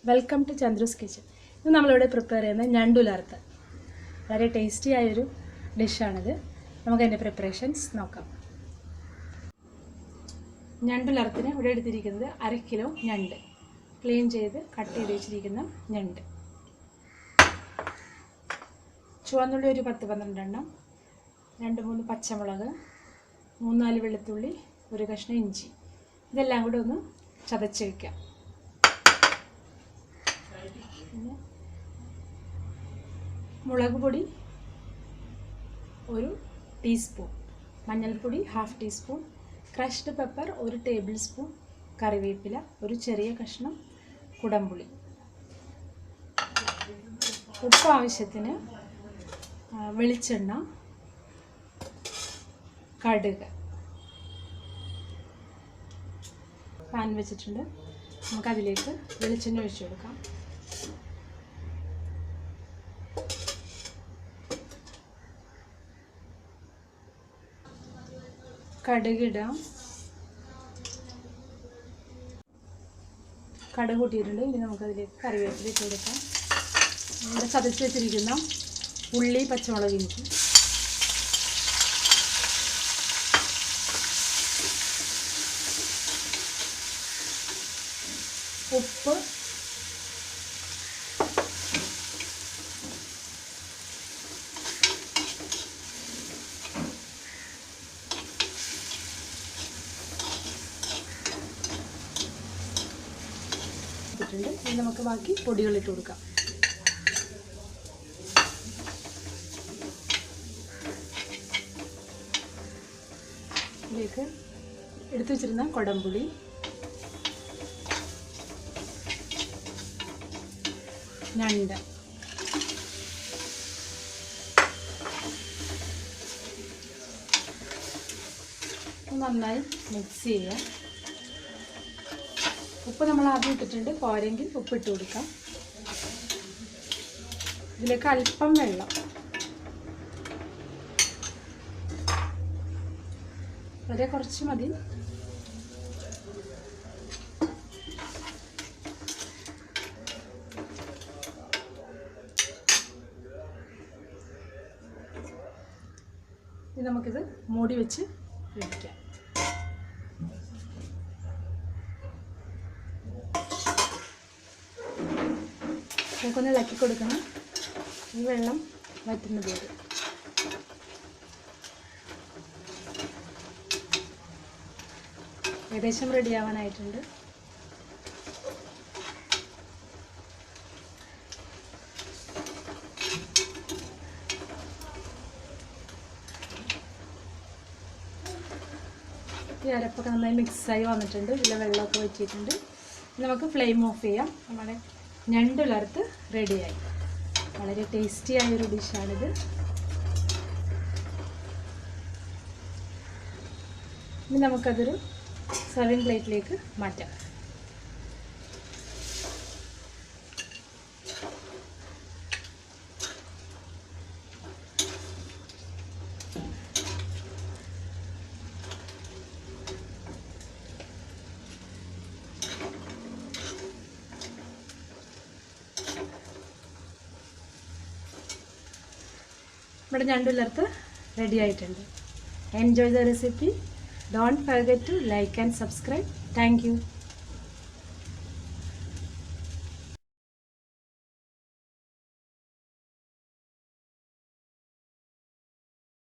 Welcome to ചന്ദ്രൂസ് kitchen. ഇന്ന് നമ്മളിവിടെ prepare ചെയ്യുന്ന ഞണ്ടുലർത്ത്. വളരെ ടേസ്റ്റി ആയൊരു ഡിഷാണിത്. നമുക്കതിൻ്റെ പ്രിപ്പറേഷൻസ് നോക്കാം. ഞണ്ടുലർത്തിന് ഇവിടെ എടുത്തിരിക്കുന്നത് 1/2 കിലോ ഞണ്ട്, ക്ലീൻ ചെയ്ത് കട്ട് ചെയ്ത് വെച്ചിരിക്കുന്ന ഞണ്ട്. ചുവന്നുള്ളി ഒരു 10-12 എണ്ണം, 2-3 പച്ചമുളക്, 3-4 വെളുത്തുള്ളി, ഒരു കഷ്ണം ഇഞ്ചി. ഇതെല്ലാം കൂടെ ഒന്ന് ചതച്ച് വയ്ക്കാം. പിന്നെ മുളക് പൊടി 1 ടീസ്പൂൺ, മഞ്ഞൾപ്പൊടി 1/2 teaspoon, crushed pepper 1 table spoon, കറിവേപ്പില, ഒരു ചെറിയ കഷ്ണം കുടംപുളി, ഉപ്പ് ആവശ്യത്തിന്, വെളിച്ചെണ്ണ, കടുക്. പാൻ വെച്ചിട്ടുണ്ട്. നമുക്കതിലേക്ക് വെളിച്ചെണ്ണ ഒഴിച്ചു കൊടുക്കാം. കടുകിടാം. കടുക് കൂട്ടിയിട്ടുണ്ട്. ഇനി നമുക്കതിലേക്ക് കറിവേപ്പില ഇട്ട് കൊടുക്കാം. ഇവിടെ ചതച്ച് വെച്ചിരിക്കുന്ന ഉള്ളി, പച്ചമുളക്, ഇഞ്ചി, ഉപ്പ്, ഇനി നമുക്ക് ബാക്കി പൊടികളിട്ട് കൊടുക്കാം. ഇതിലേക്ക് എടുത്തു വെച്ചിരുന്ന കുടംപുളി, ഞണ്ട്, നന്നായി മിക്സ് ചെയ്യുക. ഉപ്പ് നമ്മൾ ആദ്യം ഇട്ടിട്ടുണ്ട്, പോരെങ്കിൽ ഉപ്പിട്ട് കൊടുക്കാം. ഇതിലേക്ക് അല്പം വെള്ളം, വളരെ കുറച്ച് മതി. ഇനി നമുക്കിത് മൂടി വെച്ച് വേവിക്കാം. നമുക്കൊന്ന് ഇളക്കി കൊടുക്കണം. ഈ വെള്ളം വറ്റുന്ന പോലെ. ഏകദേശം റെഡിയാവാനായിട്ടുണ്ട്. ഈ അരപ്പൊക്കെ നന്നായി മിക്സായി വന്നിട്ടുണ്ട്. ഇതിലെ വെള്ളമൊക്കെ വറ്റിയിട്ടുണ്ട്. നമുക്ക് ഫ്ലെയിം ഓഫ് ചെയ്യാം. നമ്മുടെ ഞണ്ടുലർത്ത് റെഡിയായി. വളരെ ടേസ്റ്റി ആയൊരു ഡിഷാണിത്. ഇനി നമുക്കതൊരു സർവിങ് പ്ലേറ്റിലേക്ക് മാറ്റാം. നമ്മുടെ ഞണ്ടുലർത്ത് റെഡി ആയിട്ടുണ്ട്. Enjoy the recipe. Don't forget to like and subscribe. Thank U.